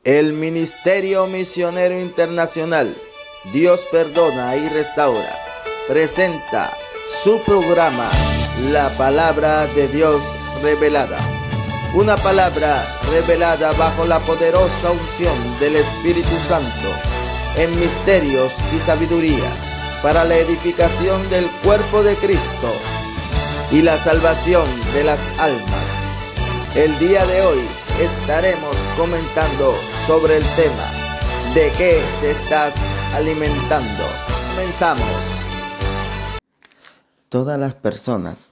El Ministerio Misionero Internacional, Dios Perdona y Restaura, presenta su programa, La Palabra de Dios Revelada. Una palabra revelada bajo la poderosa unción del Espíritu Santo, en misterios y sabiduría, para la edificación del cuerpo de Cristo y la salvación de las almas. El día de hoy estaremos comentando sobre el tema: ¿de qué te estás alimentando? Comenzamos. Todas las personas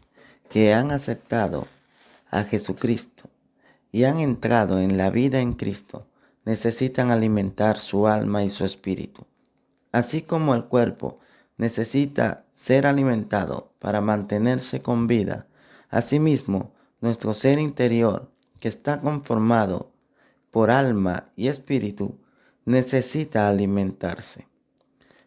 que han aceptado a Jesucristo y han entrado en la vida en Cristo necesitan alimentar su alma y su espíritu. Así como el cuerpo necesita ser alimentado para mantenerse con vida, asimismo nuestro ser interior, que está conformado por alma y espíritu, necesita alimentarse.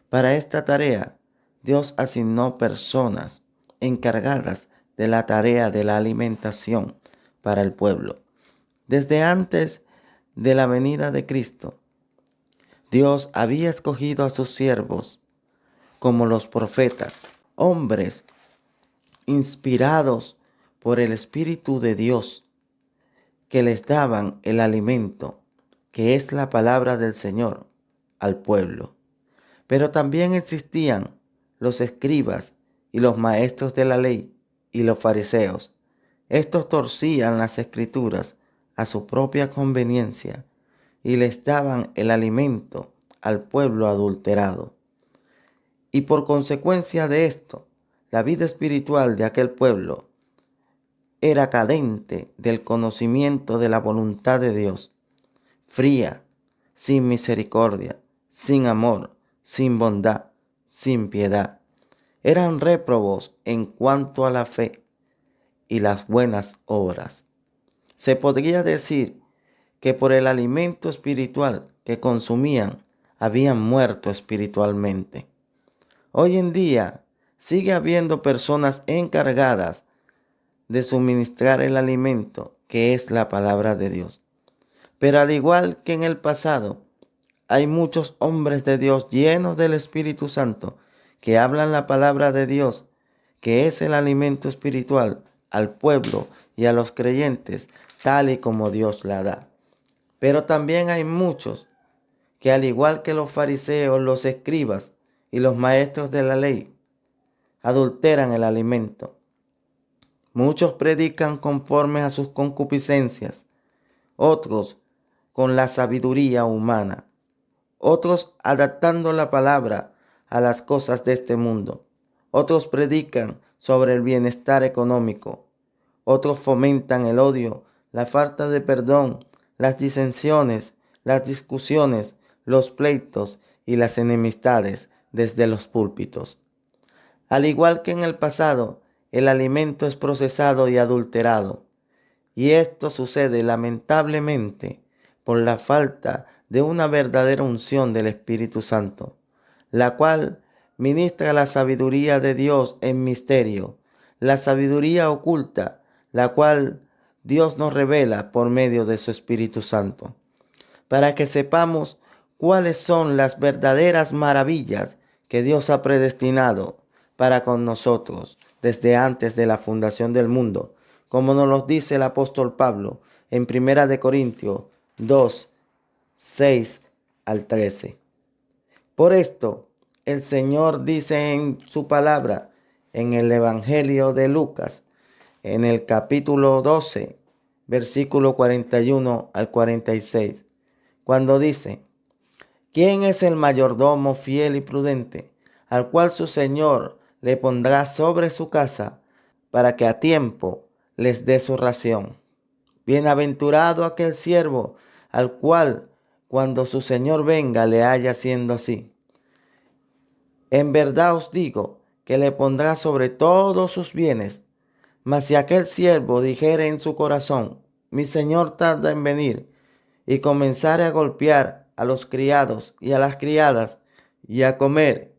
Para esta tarea, Dios asignó personas encargadas de la tarea de la alimentación para el pueblo. Desde antes de la venida de Cristo, Dios había escogido a sus siervos como los profetas, hombres inspirados por el Espíritu de Dios, que les daban el alimento, que es la palabra del Señor, al pueblo. Pero también existían los escribas y los maestros de la ley y los fariseos. Estos torcían las escrituras a su propia conveniencia y les daban el alimento al pueblo adulterado. Y por consecuencia de esto, la vida espiritual de aquel pueblo era carente del conocimiento de la voluntad de Dios, fría, sin misericordia, sin amor, sin bondad, sin piedad. Eran réprobos en cuanto a la fe y las buenas obras. Se podría decir que por el alimento espiritual que consumían, habían muerto espiritualmente. Hoy en día sigue habiendo personas encargadas de suministrar el alimento, que es la palabra de Dios. Pero al igual que en el pasado, hay muchos hombres de Dios llenos del Espíritu Santo que hablan la palabra de Dios, que es el alimento espiritual, al pueblo y a los creyentes, tal y como Dios la da. Pero también hay muchos que, al igual que los fariseos, los escribas y los maestros de la ley, adulteran el alimento. Muchos predican conforme a sus concupiscencias, otros con la sabiduría humana, otros adaptando la palabra a las cosas de este mundo, otros predican sobre el bienestar económico, otros fomentan el odio, la falta de perdón, las disensiones, las discusiones, los pleitos y las enemistades desde los púlpitos. Al igual que en el pasado, el alimento es procesado y adulterado, y esto sucede lamentablemente por la falta de una verdadera unción del Espíritu Santo, la cual ministra la sabiduría de Dios en misterio, la sabiduría oculta, la cual Dios nos revela por medio de su Espíritu Santo, para que sepamos cuáles son las verdaderas maravillas que Dios ha predestinado para con nosotros desde antes de la fundación del mundo, como nos lo dice el apóstol Pablo en 1 Corintios 2, 6 al 13. Por esto, el Señor dice en su palabra, en el Evangelio de Lucas, en el capítulo 12, versículo 41 al 46, cuando dice: ¿quién es el mayordomo fiel y prudente, al cual su Señor le pondrá sobre su casa, para que a tiempo les dé su ración? Bienaventurado aquel siervo, al cual cuando su Señor venga le haya haciendo así. En verdad os digo que le pondrá sobre todos sus bienes. Mas si aquel siervo dijere en su corazón: mi Señor tarda en venir, y comenzare a golpear a los criados y a las criadas, y a comer,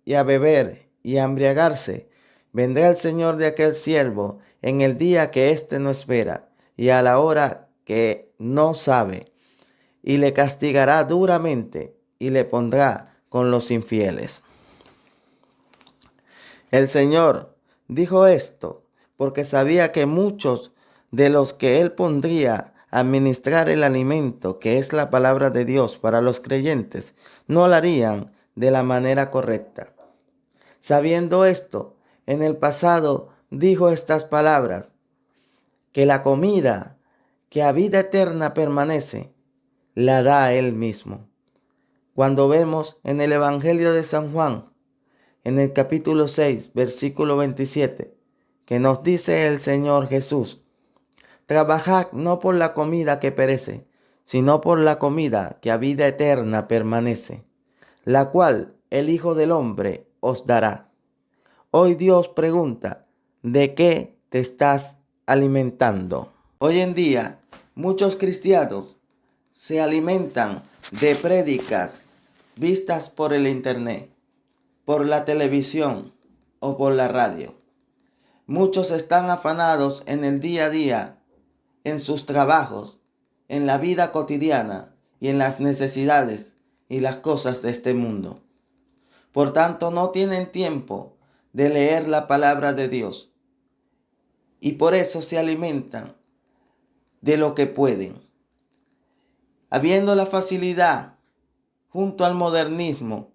y a beber, y a embriagarse, vendrá el Señor de aquel siervo en el día que éste no espera, y a la hora que no sabe, y le castigará duramente y le pondrá con los infieles. El Señor dijo esto porque sabía que muchos de los que Él pondría a administrar el alimento, que es la palabra de Dios para los creyentes, no lo harían de la manera correcta. Sabiendo esto, en el pasado dijo estas palabras, que la comida que a vida eterna permanece, la da Él mismo. Cuando vemos en el Evangelio de San Juan, en el capítulo 6, versículo 27, que nos dice el Señor Jesús, trabajad no por la comida que perece, sino por la comida que a vida eterna permanece, la cual el Hijo del Hombre os dará. Hoy Dios pregunta, ¿de qué te estás alimentando? Hoy en día, muchos cristianos se alimentan de prédicas vistas por el internet, por la televisión o por la radio. Muchos están afanados en el día a día, en sus trabajos, en la vida cotidiana y en las necesidades y las cosas de este mundo. Por tanto, no tienen tiempo de leer la palabra de Dios y por eso se alimentan de lo que pueden. Habiendo la facilidad junto al modernismo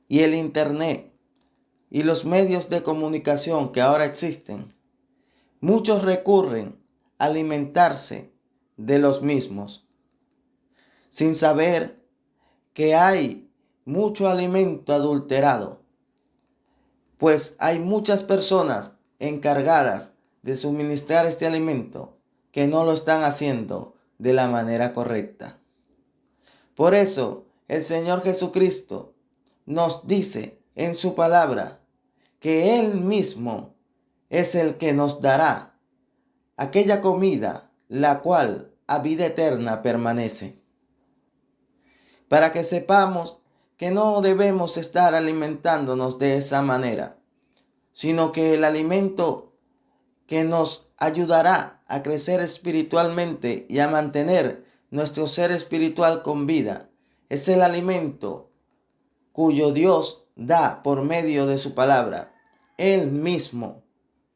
y el internet y los medios de comunicación que ahora existen, muchos recurren a alimentarse de los mismos, sin saber que hay mucho alimento adulterado, pues hay muchas personas encargadas de suministrar este alimento que no lo están haciendo de la manera correcta. Por eso el Señor Jesucristo nos dice en su palabra que Él mismo es el que nos dará aquella comida la cual a vida eterna permanece. Para que sepamos que no debemos estar alimentándonos de esa manera, sino que el alimento que nos ayudará a crecer espiritualmente y a mantener nuestro ser espiritual con vida es el alimento cuyo Dios da por medio de su palabra. Él mismo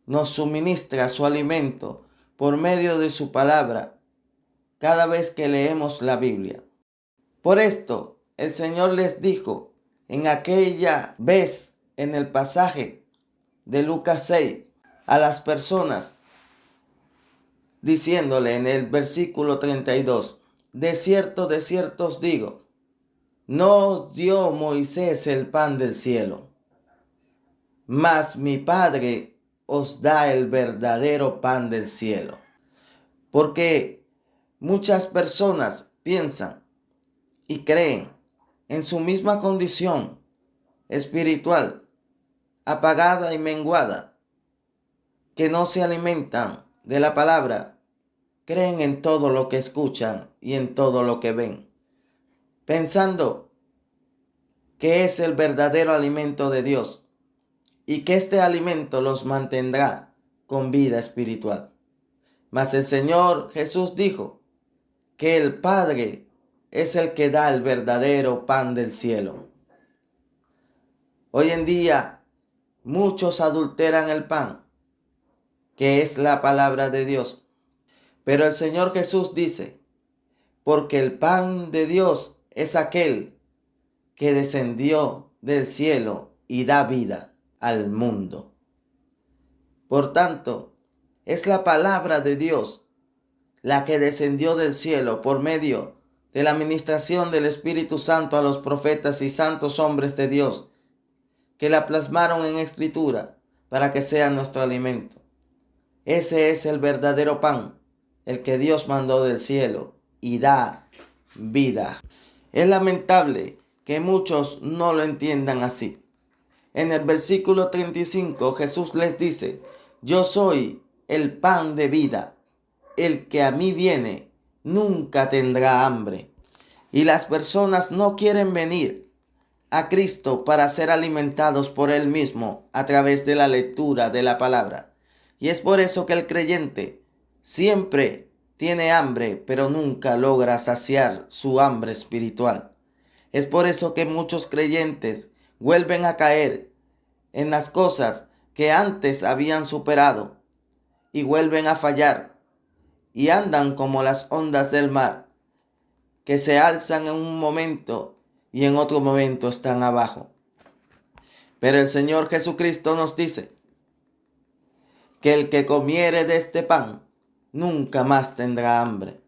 nos suministra su alimento por medio de su palabra cada vez que leemos la Biblia. Por esto, el Señor les dijo en aquella vez en el pasaje de Lucas 6 a las personas, diciéndole en el versículo 32, de cierto os digo, no os dio Moisés el pan del cielo, mas mi Padre os da el verdadero pan del cielo. Porque muchas personas piensan y creen en su misma condición espiritual, apagada y menguada, que no se alimentan de la palabra, creen en todo lo que escuchan y en todo lo que ven, pensando que es el verdadero alimento de Dios y que este alimento los mantendrá con vida espiritual. Mas el Señor Jesús dijo que el Padre es el que da el verdadero pan del cielo. Hoy en día muchos adulteran el pan, que es la palabra de Dios. Pero el Señor Jesús dice, porque el pan de Dios es aquel que descendió del cielo y da vida al mundo. Por tanto, es la palabra de Dios la que descendió del cielo por medio de la administración del Espíritu Santo a los profetas y santos hombres de Dios, que la plasmaron en escritura para que sea nuestro alimento. Ese es el verdadero pan, el que Dios mandó del cielo y da vida. Es lamentable que muchos no lo entiendan así. En el versículo 35 Jesús les dice, yo soy el pan de vida. El que a mí viene nunca tendrá hambre. Y las personas no quieren venir a Cristo para ser alimentados por Él mismo a través de la lectura de la palabra. Y es por eso que el creyente siempre tiene hambre, pero nunca logra saciar su hambre espiritual. Es por eso que muchos creyentes vuelven a caer en las cosas que antes habían superado y vuelven a fallar y andan como las ondas del mar, que se alzan en un momento y en otro momento están abajo. Pero el Señor Jesucristo nos dice que el que comiere de este pan nunca más tendrá hambre.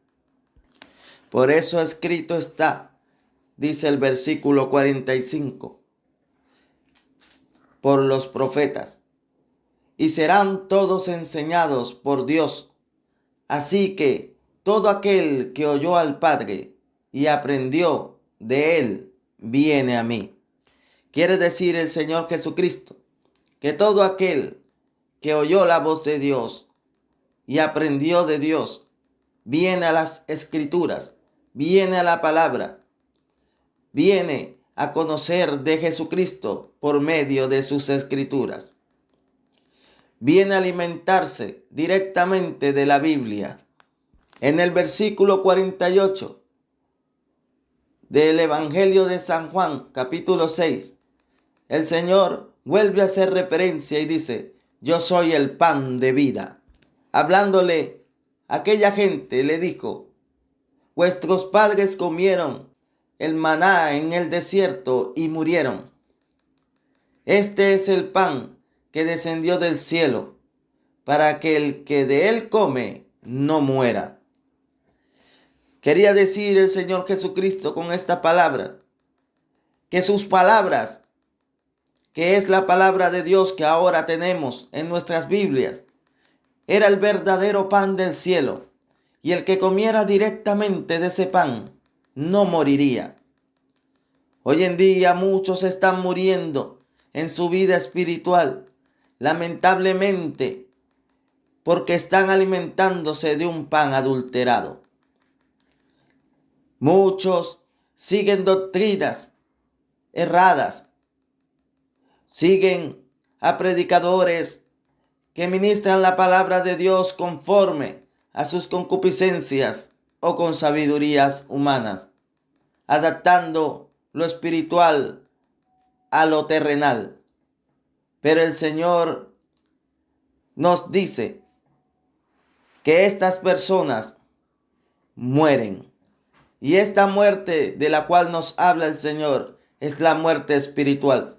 Por eso escrito está, dice el versículo 45, por los profetas, y serán todos enseñados por Dios. Así que todo aquel que oyó al Padre y aprendió de él, viene a mí. Quiere decir el Señor Jesucristo que todo aquel que oyó la voz de Dios y aprendió de Dios, viene a las Escrituras, viene a la palabra, viene a conocer de Jesucristo por medio de sus Escrituras. Viene a alimentarse directamente de la Biblia. En el versículo 48 del Evangelio de San Juan, capítulo 6, el Señor vuelve a hacer referencia y dice: yo soy el pan de vida. Hablándole a aquella gente, le dijo: vuestros padres comieron el maná en el desierto y murieron. Este es el pan que descendió del cielo, para que el que de él come no muera. Quería decir el Señor Jesucristo con estas palabras, que sus palabras, que es la palabra de Dios que ahora tenemos en nuestras Biblias, era el verdadero pan del cielo, y el que comiera directamente de ese pan no moriría. Hoy en día muchos están muriendo en su vida espiritual, lamentablemente, porque están alimentándose de un pan adulterado. Muchos siguen doctrinas erradas, siguen a predicadores que ministran la palabra de Dios conforme a sus concupiscencias o con sabidurías humanas, adaptando lo espiritual a lo terrenal. Pero el Señor nos dice que estas personas mueren. Y esta muerte de la cual nos habla el Señor es la muerte espiritual.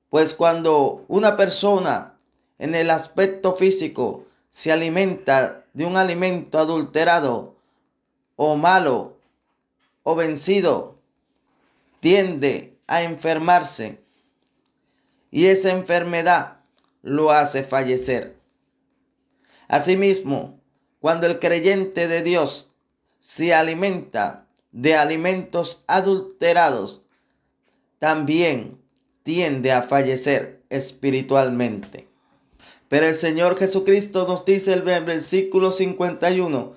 Pues cuando una persona en el aspecto físico se alimenta de un alimento adulterado o malo o vencido, tiende a enfermarse y esa enfermedad lo hace fallecer. Asimismo, cuando el creyente de Dios se alimenta de alimentos adulterados, también tiende a fallecer espiritualmente. Pero el Señor Jesucristo nos dice en el versículo 51,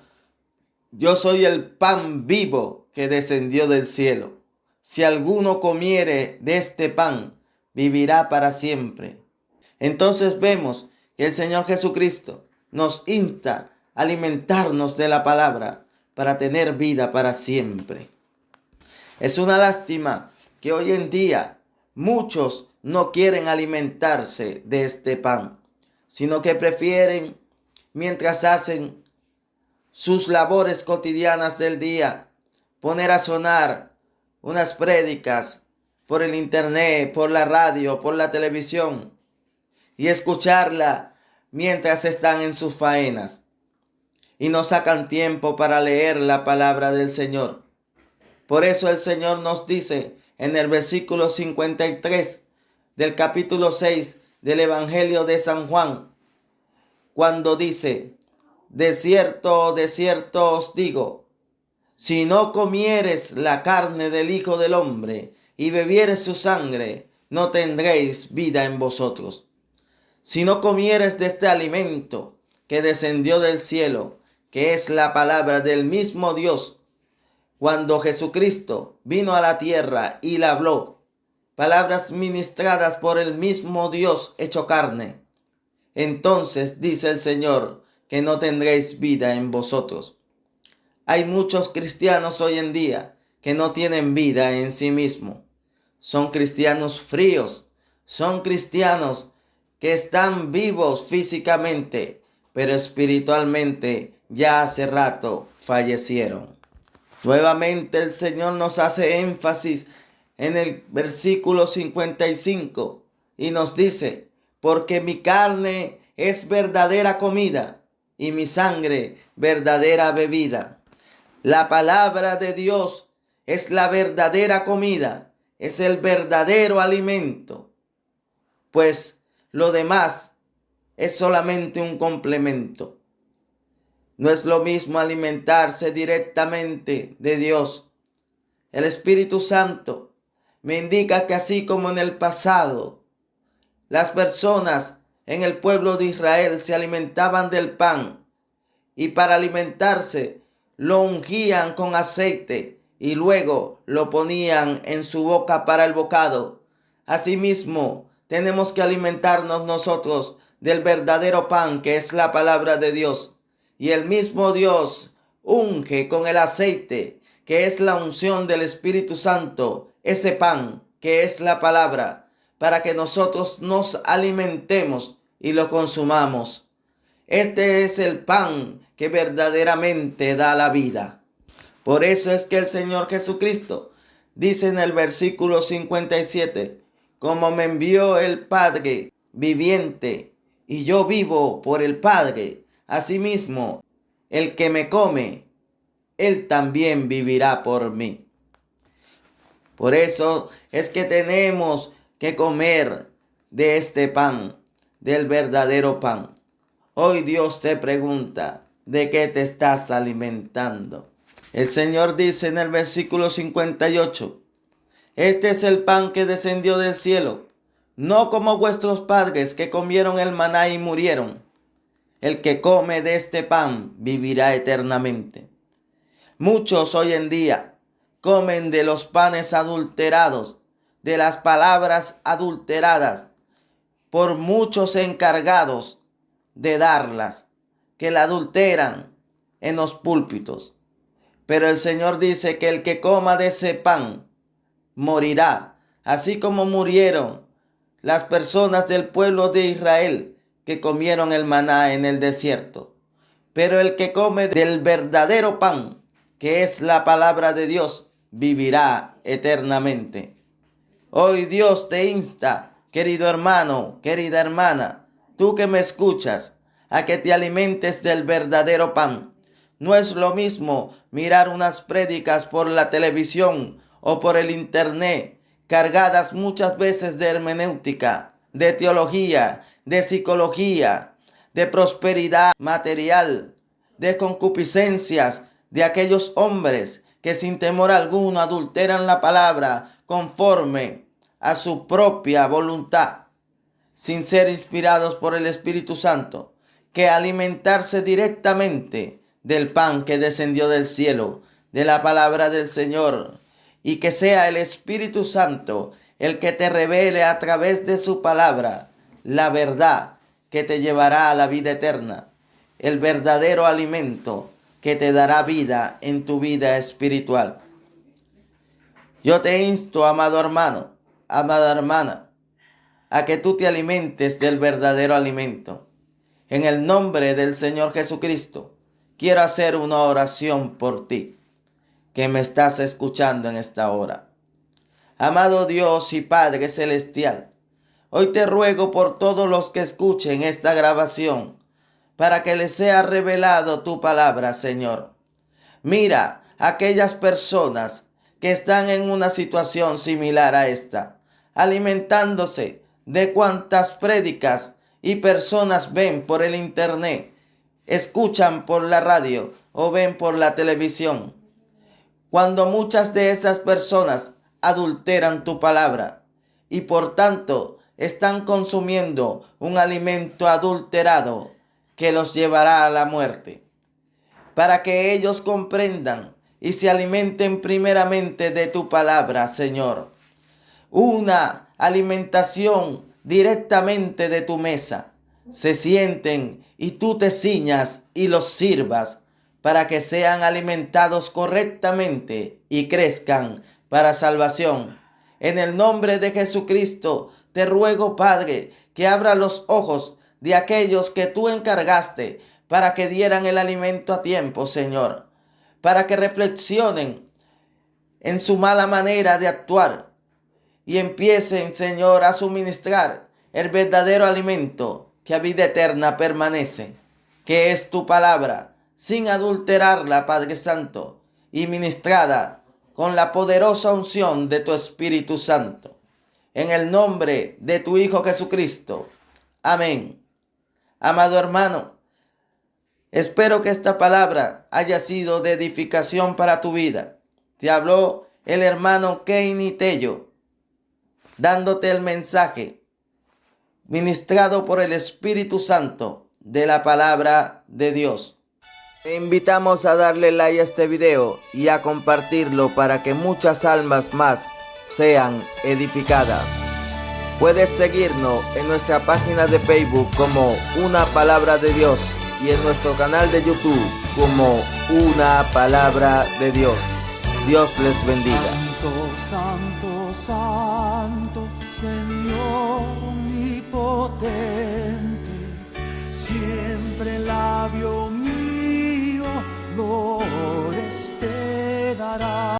yo soy el pan vivo que descendió del cielo. Si alguno comiere de este pan, vivirá para siempre. Entonces vemos que el Señor Jesucristo nos insta a alimentarnos de la palabra para tener vida para siempre. Es una lástima que hoy en día muchos no quieren alimentarse de este pan, sino que prefieren, mientras hacen sus labores cotidianas del día, poner a sonar unas prédicas por el internet, por la radio, por la televisión, y escucharla mientras están en sus faenas. Y no sacan tiempo para leer la palabra del Señor. Por eso el Señor nos dice en el versículo 53 del capítulo 6 del Evangelio de San Juan, cuando dice: de cierto os digo, si no comieres la carne del Hijo del Hombre y bebieres su sangre, no tendréis vida en vosotros. Si no comieres de este alimento que descendió del cielo, que es la palabra del mismo Dios, cuando Jesucristo vino a la tierra y le habló, palabras ministradas por el mismo Dios hecho carne, entonces dice el Señor que no tendréis vida en vosotros. Hay muchos cristianos hoy en día que no tienen vida en sí mismos. Son cristianos fríos, son cristianos que están vivos físicamente, pero espiritualmente ya hace rato fallecieron. Nuevamente el Señor nos hace énfasis en el versículo 55 y nos dice, porque mi carne es verdadera comida y mi sangre verdadera bebida. La palabra de Dios es la verdadera comida, es el verdadero alimento, pues lo demás es solamente un complemento. No es lo mismo alimentarse directamente de Dios. El Espíritu Santo me indica que así como en el pasado, las personas en el pueblo de Israel se alimentaban del pan y para alimentarse lo ungían con aceite y luego lo ponían en su boca para el bocado. Asimismo, tenemos que alimentarnos nosotros del verdadero pan que es la palabra de Dios. Y el mismo Dios unge con el aceite, que es la unción del Espíritu Santo, ese pan que es la palabra, para que nosotros nos alimentemos y lo consumamos. Este es el pan que verdaderamente da la vida. Por eso es que el Señor Jesucristo dice en el versículo 57, como me envió el Padre viviente y yo vivo por el Padre, asimismo el que me come, él también vivirá por mí. Por eso es que tenemos que comer de este pan, del verdadero pan. Hoy Dios te pregunta, ¿de qué te estás alimentando? El Señor dice en el versículo 58, este es el pan que descendió del cielo, no como vuestros padres que comieron el maná y murieron. El que come de este pan vivirá eternamente. Muchos hoy en día comen de los panes adulterados, de las palabras adulteradas, por muchos encargados de darlas, que la adulteran en los púlpitos. Pero el Señor dice que el que coma de ese pan morirá, así como murieron las personas del pueblo de Israel que comieron el maná en el desierto. Pero el que come del verdadero pan, que es la palabra de Dios, vivirá eternamente. Hoy Dios te insta, querido hermano, querida hermana, tú que me escuchas, a que te alimentes del verdadero pan. No es lo mismo mirar unas prédicas por la televisión o por el internet, cargadas muchas veces de hermenéutica, de teología, de psicología, de prosperidad material, de concupiscencias de aquellos hombres que sin temor alguno adulteran la palabra conforme a su propia voluntad, sin ser inspirados por el Espíritu Santo, que alimentarse directamente del pan que descendió del cielo, de la palabra del Señor, y que sea el Espíritu Santo el que te revele a través de su palabra la verdad que te llevará a la vida eterna, el verdadero alimento que te dará vida en tu vida espiritual. Yo te insto, amado hermano, amada hermana, a que tú te alimentes del verdadero alimento. En el nombre del Señor Jesucristo, quiero hacer una oración por ti, que me estás escuchando en esta hora. Amado Dios y Padre Celestial, hoy te ruego por todos los que escuchen esta grabación, para que les sea revelado tu palabra, Señor. Mira aquellas personas que están en una situación similar a esta, alimentándose de cuantas prédicas y personas ven por el internet, escuchan por la radio o ven por la televisión. Cuando muchas de esas personas adulteran tu palabra y por tanto están consumiendo un alimento adulterado que los llevará a la muerte, para que ellos comprendan y se alimenten primeramente de tu palabra, Señor. Una alimentación directamente de tu mesa, se sienten y tú te ciñas y los sirvas para que sean alimentados correctamente y crezcan para salvación. En el nombre de Jesucristo te ruego, Padre, que abra los ojos de aquellos que tú encargaste para que dieran el alimento a tiempo, Señor, para que reflexionen en su mala manera de actuar y empiecen, Señor, a suministrar el verdadero alimento que a vida eterna permanece, que es tu palabra, sin adulterarla, Padre Santo, y ministrada con la poderosa unción de tu Espíritu Santo. En el nombre de tu Hijo Jesucristo. Amén. Amado hermano, espero que esta palabra haya sido de edificación para tu vida. Te habló el hermano Keini Tello, dándote el mensaje ministrado por el Espíritu Santo de la palabra de Dios. Te invitamos a darle like a este video y a compartirlo para que muchas almas más sean edificadas. Puedes seguirnos en nuestra página de Facebook como Una Palabra de Dios y en nuestro canal de YouTube como Una Palabra de Dios. Dios les bendiga. Santo, santo, santo, Señor omnipotente, siempre labio mío, flores te dará.